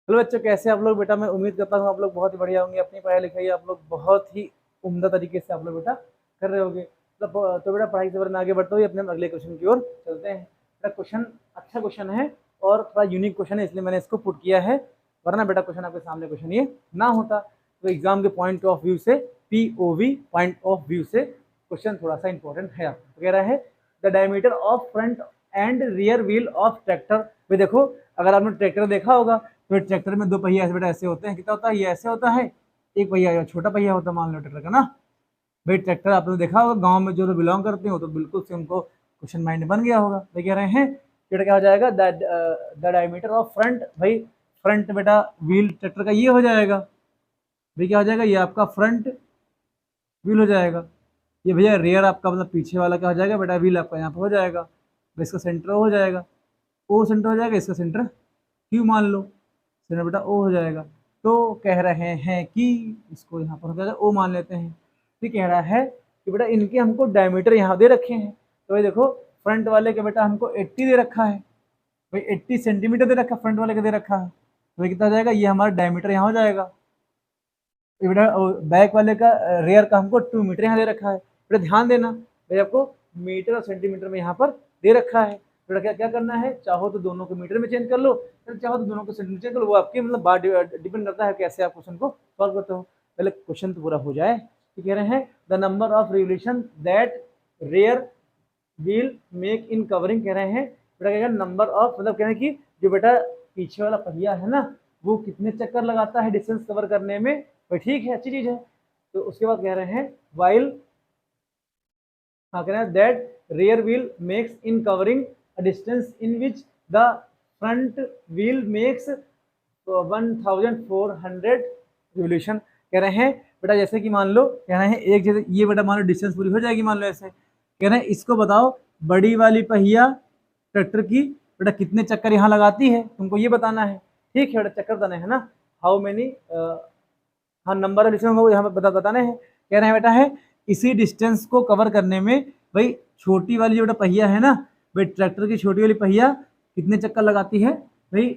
Hello बच्चों, कैसे आप लोग बेटा। मैं उम्मीद करता हूँ आप लोग बहुत ही बढ़िया होंगे। अपनी पढ़ाई लिखाई आप लोग बहुत ही उम्दा तरीके से आप लोग बेटा कर रहे होंगे। तो बेटा पढ़ाई से में आगे बढ़ते हुए अपने हम अगले क्वेश्चन की ओर चलते हैं। बेटा क्वेश्चन अच्छा क्वेश्चन है और थोड़ा यूनिक क्वेश्चन है, इसलिए मैंने इसको पुट किया है। वरना बेटा क्वेश्चन आपके सामने क्वेश्चन ये ना होता तो एग्जाम के पॉइंट ऑफ व्यू से, POV पॉइंट ऑफ व्यू से क्वेश्चन थोड़ा सा इंपॉर्टेंट है। वगैरह है the diameter of front end rear wheel of tractor. भाई देखो, अगर आपने ट्रैक्टर देखा होगा तो ट्रैक्टर में दो पहिया ऐसे बेटा ऐसे होते हैं। कितना होता है? ये ऐसे होता है। एक पहिया छोटा पहिया होता है मान लो ट्रैक्टर का ना। भाई ट्रैक्टर आपने देखा होगा गांव में जो लोग बिलोंग करते हो तो बिल्कुल से उनको क्वेश्चन माइंड बन गया होगा। भाई कह रहे हैं बेटा क्या हो जाएगा? The diameter of front. भाई फ्रंट बेटा व्हील ट्रैक्टर का ये हो जाएगा। भाई क्या हो जाएगा? ये आपका फ्रंट व्हील हो जाएगा। ये भैया रियर आपका मतलब पीछे वाला क्या हो जाएगा बेटा? व्हील आपका यहाँ पर हो जाएगा। भाई इसका सेंटर हो जाएगा, ओ सेंटर हो जाएगा। इसका सेंटर क्यू मान लो, सेंटर बेटा ओ हो जाएगा। तो कह रहे हैं कि इसको यहाँ पर हो जाएगा ओ मान लेते हैं। फिर कह रहा है कि बेटा इनके हमको डायमीटर यहाँ दे रखे हैं। तो भाई देखो, फ्रंट वाले के बेटा हमको 80 दे रखा है। भाई 80 सेंटीमीटर दे रखा, फ्रंट वाले का दे रखा है। तो भाई कितना हो जाएगा? ये हमारा डायमीटर यहाँ हो जाएगा। बेटा बैक वाले का रेयर का हमको 2 मीटर यहाँ दे रखा है। बेटा ध्यान देना, भाई आपको मीटर और सेंटीमीटर में यहाँ पर दे रखा है। बेटा क्या क्या करना है? चाहो तो दोनों को मीटर में चेंज कर लो, चाहो तो दोनों को सेंटीमीटर चेंज कर लो। वो आपके मतलब बात डिपेंड करता है कैसे आप क्वेश्चन को सॉल्व करते हो। पहले क्वेश्चन तो पूरा हो जाए। कह रहे हैं the number of revolution that rear wheel make in covering. कह रहे हैं बेटा क्या नंबर ऑफ, मतलब कह रहे हैं कि जो बेटा पीछे वाला पहिया है ना वो कितने चक्कर लगाता है डिस्टेंस कवर करने में। तो ठीक है, अच्छी चीज है। तो उसके बाद कह रहे हैं वाइल, हाँ कह रहे हैं that rear wheel makes in covering a distance in which the front wheel makes 1400 revolution. कह रहे हैं बेटा जैसे कि मान लो, कह रहे हैं एक जैसे ये बेटा मान लो डिस्टेंस पूरी हो जाएगी मान लो ऐसे। कह रहे हैं इसको बताओ बड़ी वाली पहिया ट्रैक्टर की बेटा कितने चक्कर यहाँ लगाती है, तुमको ये बताना है। ठीक है बेटा, चक्कर बताना है ना, हाउ मेनी, हाँ नंबर ऑफ यहाँ पर बताने हैं। कह रहे हैं बेटा है इसी डिस्टेंस को कवर करने में भाई छोटी वाली जो बेटा पहिया है ना, भाई ट्रैक्टर की छोटी वाली पहिया कितने चक्कर लगाती है? भाई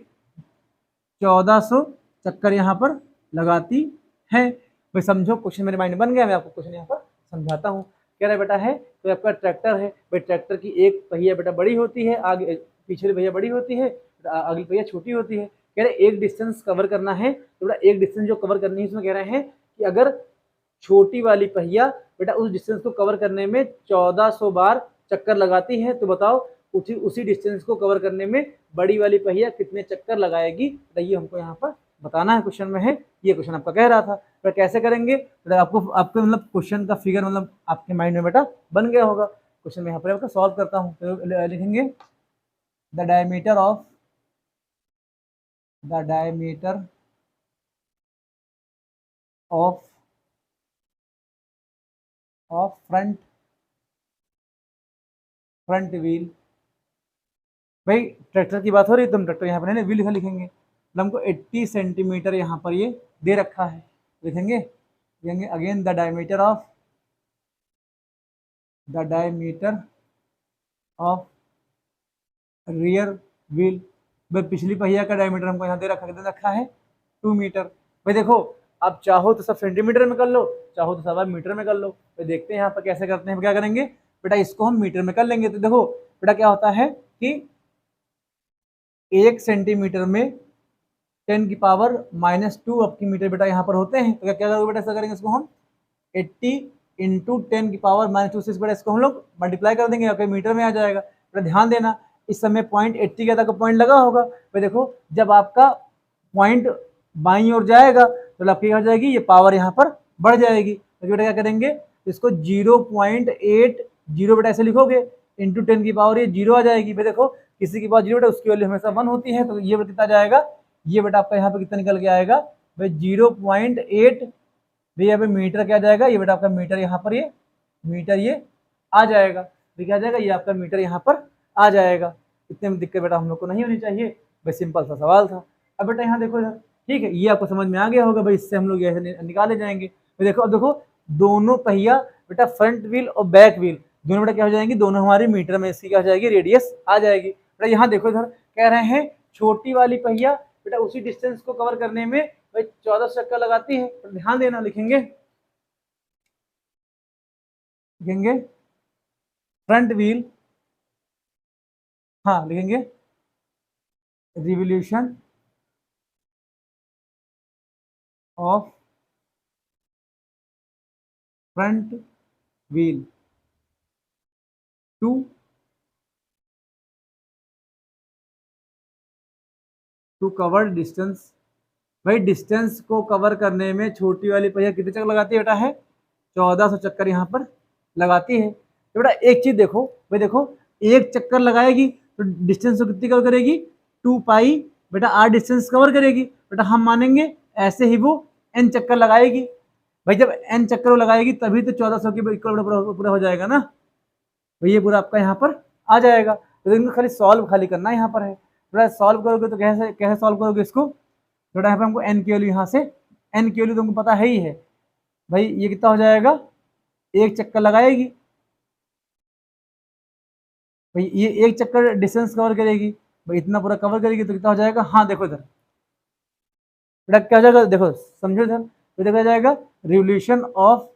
1400 चक्कर यहाँ पर लगाती है। भाई समझो, क्वेश्चन मेरे माइंड बन गया। मैं आपको क्वेश्चन यहाँ पर समझाता हूँ। कह रहा है बेटा है तो आपका ट्रैक्टर है। भाई ट्रैक्टर की एक पहिया बेटा बड़ी होती है, आगे पीछे पहिया बड़ी होती है, अगली पहिया छोटी होती है। कह रहे एक डिस्टेंस कवर करना है तो बेटा एक डिस्टेंस जो कवर करनी है इसमें कह रहे हैं कि अगर छोटी वाली पहिया बेटा उस डिस्टेंस को कवर करने में 1400 बार चक्कर लगाती है, तो बताओ उसी डिस्टेंस को कवर करने में बड़ी वाली पहिया कितने चक्कर लगाएगी। तो ये हमको यहाँ पर बताना है, क्वेश्चन में है। ये क्वेश्चन आपका कह रहा था। तो कैसे करेंगे? तो आपको आपके मतलब क्वेश्चन का फिगर मतलब आपके माइंड में बेटा बन गया होगा। क्वेश्चन में यहाँ पर आपका सॉल्व करता हूँ। तो लिखेंगे the diameter of of front wheel. भाई ट्रैक्टर की बात हो रही है तो हम ट्रैक्टर यहाँ पर व्हील लिखा लिखेंगे। मतलब हमको 80 सेंटीमीटर यहाँ पर ये दे रखा है। लिखेंगे again the diameter of rear wheel. भाई पिछली पहिया का डायमीटर हमको यहाँ दे रखा, कितना रखा है? 2 मीटर। भाई देखो, आप चाहो तो सब सेंटीमीटर में कर लो, चाहो तो सब आप मीटर में कर लो। तो देखते हैं यहाँ पर कैसे करते हैं। क्या करेंगे बेटा, इसको हम मीटर में कर लेंगे। तो देखो बेटा क्या होता है कि 1 सेंटीमीटर में 10 की पावर -2 आपकी मीटर बेटा यहाँ पर होते हैं। तो क्या क्या करोगे बेटा, ऐसा करेंगे इसको हम 80 इंटू 10 की पावर -2 से बेटा इसको हम लोग मल्टीप्लाई कर देंगे, आपके मीटर में आ जाएगा। बेटा ध्यान देना, इस समय पॉइंट 80 का तक पॉइंट लगा होगा। तो देखो जब आपका पॉइंट बाईं ओर जाएगा तो आपकी हो जाएगी ये पावर यहाँ पर बढ़ जाएगी। तो बेटा क्या करेंगे, इसको 0.80 बेटा ऐसे लिखोगे, इंटू 10 की पावर ये 0 आ जाएगी। भाई देखो किसी की पावर 0 बेटा उसकी वैल्यू हमेशा 1 होती है। तो ये बेटा कितना जाएगा? ये बेटा आपका यहाँ पे कितना निकल के आएगा? भाई 0.8 भैया पे मीटर क्या जाएगा? ये बेटा आपका मीटर यहाँ पर ये मीटर ये आ जाएगा। तो क्या जाएगा? ये आपका मीटर यहाँ पर आ जाएगा। इतने में दिक्कत बेटा हम लोग को नहीं होनी चाहिए। भाई सिंपल सा सवाल था। अब बेटा यहाँ देखो इधर, ठीक है, ये आपको समझ में आ गया होगा। भाई इससे हम लोग ऐसे निकाले जाएंगे। तो देखो, अब देखो दोनों पहिया बेटा फ्रंट व्हील और बैक व्हील दोनों बेटा क्या हो जाएंगी? दोनों हमारे मीटर में इसकी क्या हो जाएगी? रेडियस आ जाएगी। बेटा यहाँ देखो इधर कह रहे हैं छोटी वाली पहिया बेटा उसी डिस्टेंस को कवर करने में भाई 14 चक्कर लगाती है। तो ध्यान देना, लिखेंगे फ्रंट व्हील, हाँ लिखेंगे revolution of front wheel to cover distance. भाई डिस्टेंस को कवर करने में छोटी वाली पहिया कितने चक्कर लगाती है बेटा? है 1400 चक्कर यहाँ पर लगाती है। तो बेटा एक चीज देखो, भाई देखो एक चक्कर लगाएगी तो डिस्टेंस को कितनी कवर करेगी? 2 पाई बेटा आर डिस्टेंस कवर करेगी। बेटा हम मानेंगे ऐसे ही वो n चक्कर लगाएगी। भाई जब n चक्कर वो लगाएगी तभी तो 1400 के इक्वल पूरा हो जाएगा ना। भाई ये पूरा आपका यहाँ पर आ जाएगा। तो इनको खाली सॉल्व खाली करना यहाँ पर है। थोड़ा सॉल्व करोगे तो कैसे कैसे सॉल्व करोगे इसको? थोड़ा यहाँ पे हमको एन की वैल्यू, यहाँ से एन की वैल्यू तुमको पता है ही है। भाई ये कितना हो जाएगा? एक चक्कर लगाएगी, भाई ये एक चक्कर डिस्टेंस कवर करेगी, भाई इतना पूरा कवर करेगी तो कितना हो जाएगा? हाँ देखो इधर बेटा क्या हो जाएगा, देखो समझो इधर, तो देखा जाएगा revolution of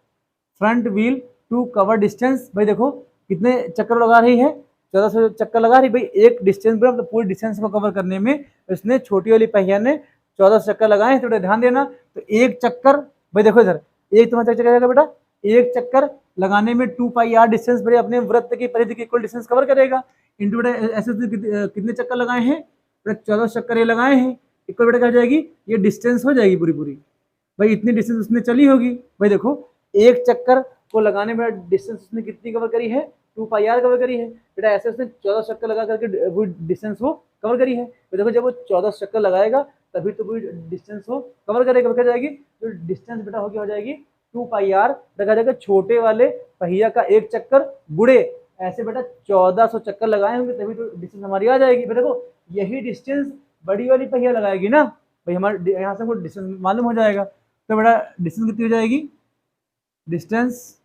front wheel to cover distance. भाई देखो कितने चक्कर लगा रही है? 1400 चक्कर लगा रही। भाई एक डिस्टेंस पर मतलब पूरी डिस्टेंस को कवर करने में इसने छोटी वाली पहिया ने 1400 चक्कर लगाए। तो ध्यान देना, तो एक चक्कर, भाई देखो इधर एक तुम्हारा चक्कर जाएगा बेटा, एक चक्कर लगाने में 2 पाई आर डिस्टेंस बड़े अपने वृत्त की परिधि के इक्वल डिस्टेंस कवर करेगा। इंटू बेटा ऐसे कितने चक्कर लगाए हैं? बेटा 14 चक्कर ये लगाए हैं, इक्वल बेटा क्या हो जाएगी? ये डिस्टेंस हो जाएगी पूरी पूरी। भाई इतनी डिस्टेंस उसने चली होगी। भाई देखो एक चक्कर को लगाने में डिस्टेंस उसने कितनी कवर करी है? 2 पाई आर कवर करी है। बेटा ऐसे उसने 14 चक्कर लगा करके वो डिस्टेंस वो कवर करी है। तो देखो जब वो 14 चक्कर लगाएगा तभी तो पूरी डिस्टेंस वो कवर करेगा। क्या जाएगी? तो डिस्टेंस बेटा हो जाएगी 2 पाई आर। देखा जाएगा छोटे वाले पहिया का एक चक्कर गुड़े ऐसे बेटा 1400 चक्कर लगाए होंगे तभी तो डिस्टेंस हमारी आ जाएगी। बेटा देखो यही डिस्टेंस बड़ी वाली पहिया लगाएगी ना, भाई हमारे यहाँ से हमको डिस्टेंस मालूम हो जाएगा। तो बेटा डिस्टेंस कितनी हो जाएगी? डिस्टेंस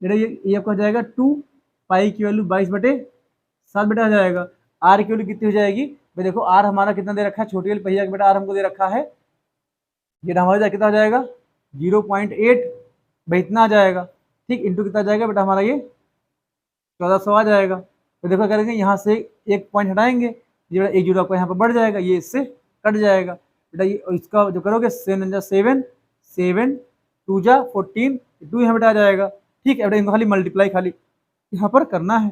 बेटा ये आपका हो जाएगा 2 पाई की वैल्यू 22/7 बेटा हो जाएगा। आर की वैल्यू कितनी हो जाएगी? भाई देखो आर हमारा कितना दे रखा है? छोटी वाली पहिया बेटा आर हमको दे रखा है, ये हमारा कितना हो जाएगा? 0.8। भाई इतना आ जाएगा, ठीक। इंटू कितना जाएगा बेटा हमारा? ये 1400 आ जाएगा। तो देखो करेंगे यहाँ से एक पॉइंट हटाएंगे, ये बेटा एक जीरो आपका यहाँ पर बढ़ जाएगा, ये इससे कट जाएगा बेटा। ये इसका जो करोगे 7 7 7 2 जा 14 2 यहाँ बेटा आ जाएगा, ठीक है बेटा। इनको खाली मल्टीप्लाई खाली यहाँ पर करना है।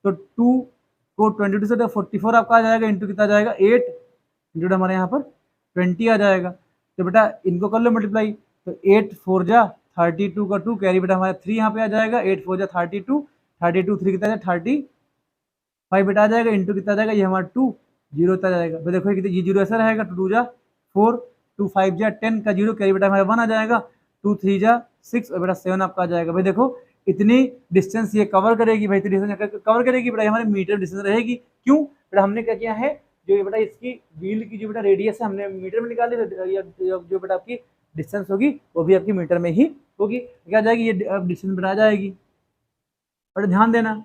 तो 2 को 22 से 44 आपका आ जाएगा, इंटू कितना जाएगा? 8 इंटू हमारे यहाँ पर 20 आ जाएगा। तो बेटा इनको कर लो मल्टीप्लाई, तो 8 4 जा 32 का 2 कैरी बेटा हमारा 3 यहाँ पे आ जाएगा। 8 4 जा 32 32 3 कितना जाएगा? 35 बेटा आ जाएगा, इंटू कितना जाएगा? ये हमारा 2 जीरो आ जाएगा। तो देखो कितने ये जीरो ऐसा रहेगा, 2 जा 4 2 5 जा 10 का जीरो कैरी बेटा हमारा 1 आ जाएगा। 2 3 जा 6 और बेटा 7 आपका आ जाएगा। भाई देखो इतनी डिस्टेंस ये कवर करेगी, भाई इतनी डिस्टेंस कवर करेगी बेटा, हमारे मीटर डिस्टेंस रहेगी। क्यों बेटा? हमने क्या किया है, जो ये बेटा इसकी व्हील की जो बेटा रेडियस है हमने मीटर में निकाली, जो बेटा आपकी डिस्टेंस होगी वो भी आपकी मीटर में ही होगी। क्या आ जाएगी? ये डिस्टेंस बेटा आ जाएगी। और ध्यान देना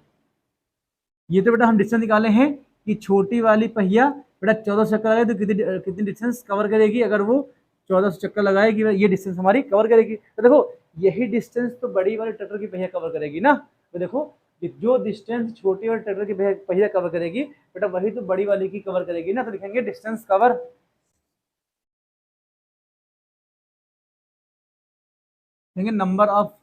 ये तो बेटा हम डिस्टेंस निकाले हैं कि छोटी वाली पहिया बेटा 1400 चक्कर लगाए तो कितनी डिस्टेंस कवर करेगी। अगर वो 1400 चक्कर लगाएगी ये डिस्टेंस हमारी कवर करेगी। तो देखो यही डिस्टेंस तो बड़ी वाली ट्रैक्टर की पहिया कवर करेगी ना। तो देखो जो डिस्टेंस छोटी वाली ट्रैक्टर की पहिया कवर करेगी बेटा वही तो बड़ी वाली की कवर करेगी ना। तो लिखेंगे डिस्टेंस कवर, लिखेंगे number of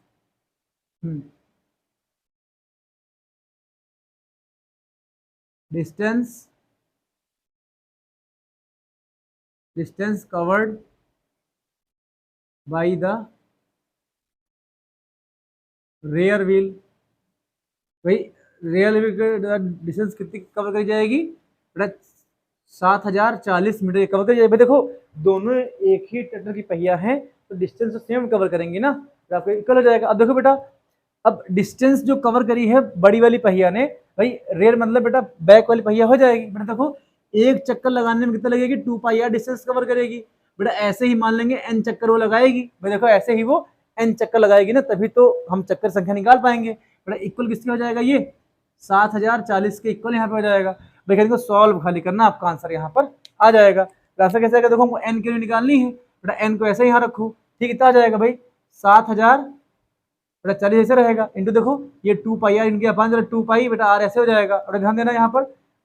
distance covered by the rear wheel. भाई रेयर व्हील डिस्टेंस कितनी कवर करी जाएगी बेटा? 7040 मीटर कवर करी जाएगी। देखो दोनों एक ही ट्रैक्टर की पहिया है तो डिस्टेंस तो सेम कवर करेंगे ना, तो आपको इक्वल हो जाएगा। अब देखो बेटा अब डिस्टेंस जो कवर करी है बड़ी वाली पहिया ने, भाई रेयर मतलब बेटा बैक वाली पहिया हो जाएगी। बेटा देखो एक चक्कर लगाने में कितना लगेगी? 2 पाई आर डिस्टेंस कवर करेगी। बेटा ऐसे ही मान लेंगे n चक्कर वो लगाएगी। भाई देखो ऐसे ही वो n चक्कर लगाएगी ना, तभी तो हम चक्कर संख्या निकाल पाएंगे। बेटा इक्वल किसके हो जाएगा? ये 7040 के इक्वल यहाँ पे हो जाएगा। भाई इनको सॉल्व खाली करना, आपका आंसर यहाँ पर आ जाएगा। रास्ता कैसे आएगा, देखो हमको एन की वैल्यू निकालनी है बेटा, एन को ऐसे ही यहाँ रखो, ठीक, इतना आ जाएगा भाई 7000 बेटा 40 ऐसे रहेगा, इंटू देखो ये 2 पाई आर इनके अपन 2 पाई बेटा आर ऐसे हो जाएगा। बेटा ध्यान देना यहाँ पर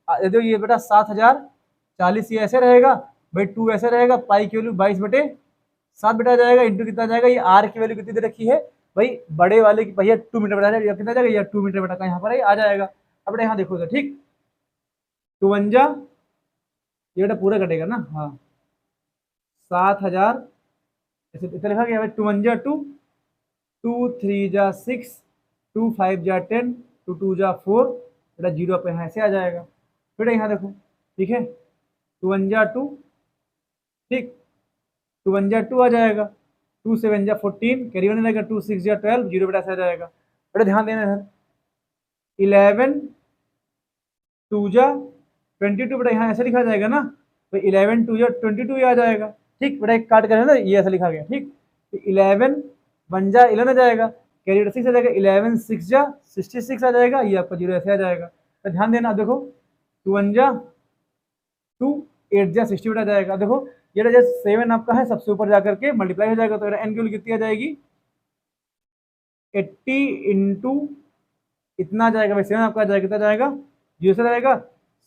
देखो ये बेटा 7040 ये ऐसे रहेगा भाई, 2 ऐसे रहेगा, पाई की वैल्यू 22/7 बेटा आ जाएगा, इंटू कितना जाएगा, ये आर की वैल्यू कितनी दे रखी है भाई, बड़े वाले की भैया 2 मीटर बेटा कितना जाएगा, ये 2 मीटर बेटा का यहाँ पर आ जाएगा। अब बेटा यहाँ देखो तो ठीक 52 ये बेटा पूरा कटेगा ना, हाँ 7000 ऐसे इतना लिखा गया भाई, 2 2 3 जा 6 2 5 जा 10 2 2 जा 4 बेटा जीरो पे यहाँ ऐसे आ जाएगा। बेटा यहाँ देखो ठीक है 2 जा 2 ठीक 2 जा 2 आ जाएगा, 2 7 जा 14 कैरी होने लगेगा, 2 6 जा 12 जीरो बेटा ऐसे आ जाएगा। बेटा ध्यान देना सर 11 2 जा 22 बेटा यहाँ ऐसे लिखा जाएगा ना, तो 11 2 जा 22 ये आ जाएगा, ठीक बेटा एक काट कर है ना ये ऐसा लिखा गया, ठीक तो 11 1 जा 11 आ जाएगा, कैरी 6 आ जाएगा, 11 6 जा 66 आ जाएगा, ये आपका जीरो ऐसे आ जाएगा। तो ध्यान देना देखो 2 1 जा 2 8 जा 60 आ जाएगा, देखो ये जैसे 7 आपका है सबसे ऊपर जाकर के मल्टीप्लाई हो जाएगा, तो एन की वैल्यू कितनी आ जाएगी 80 इंटू इतना आ जाएगा भाई 7 आपका आ जाएगा, कितना जाएगा जीरो से जाएगा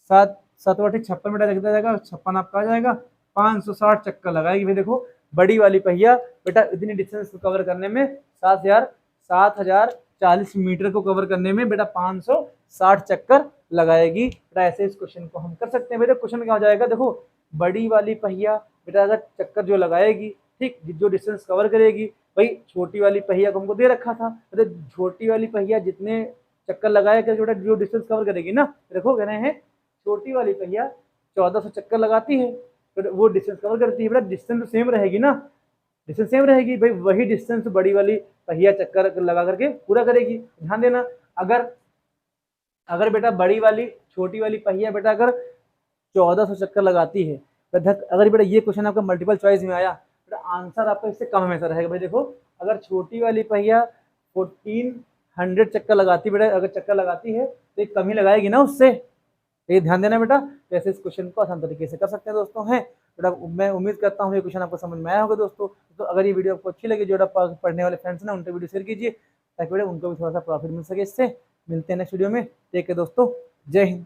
7 7 8 56 बेटा कितना जाएगा 56 आपका आ जाएगा, 560 चक्कर लगाएगी भाई। देखो बड़ी वाली पहिया बेटा इतनी डिस्टेंस को कवर करने में 7040 मीटर को कवर करने में बेटा 560 चक्कर लगाएगी बेटा। ऐसे इस क्वेश्चन को हम कर सकते हैं बेटा। क्वेश्चन क्या हो जाएगा देखो बड़ी वाली पहिया बेटा अगर चक्कर जो लगाएगी ठीक जो डिस्टेंस कवर करेगी भाई, छोटी वाली पहिया को हमको दे रखा था, तो छोटी वाली पहिया जितने चक्कर लगाएगा बेटा जो डिस्टेंस कवर करेगी ना, देखो कह रहे हैं छोटी वाली पहिया 1400 चक्कर लगाती है तो वो डिस्टेंस कवर करती है बेटा, डिस्टेंस तो सेम रहेगी ना, डिस्टेंस सेम रहेगी भाई, वही डिस्टेंस बड़ी वाली पहिया चक्कर लगा करके पूरा करेगी। ध्यान देना अगर अगर बेटा बड़ी वाली छोटी वाली पहिया बेटा अगर 1400 चक्कर लगाती है, अगर बेटा ये क्वेश्चन आपका मल्टीपल चॉइस में आया बेटा आंसर आपका इससे कम हमेशा रहेगा भाई। देखो अगर छोटी वाली पहिया 1400 चक्कर लगाती बेटा, अगर चक्कर लगाती है तो एक कम ही लगाएगी ना उससे, ये ध्यान देना बेटा। तो ऐसे इस क्वेश्चन को आसान तरीके से कर सकते हैं दोस्तों हैं बेटा। मैं उम्मीद करता हूँ ये क्वेश्चन आपको समझ में आया होगा दोस्तों। तो अगर ये वीडियो आपको अच्छी लगी, जो पढ़ने वाले फ्रेंड्स ना उनसे वीडियो शेयर कीजिए ताकि बेटा उनको भी थोड़ा सा प्रॉफिट मिल सके इससे। मिलते हैं नेक्स्ट वीडियो में, ठीक है दोस्तों, जय हिंद।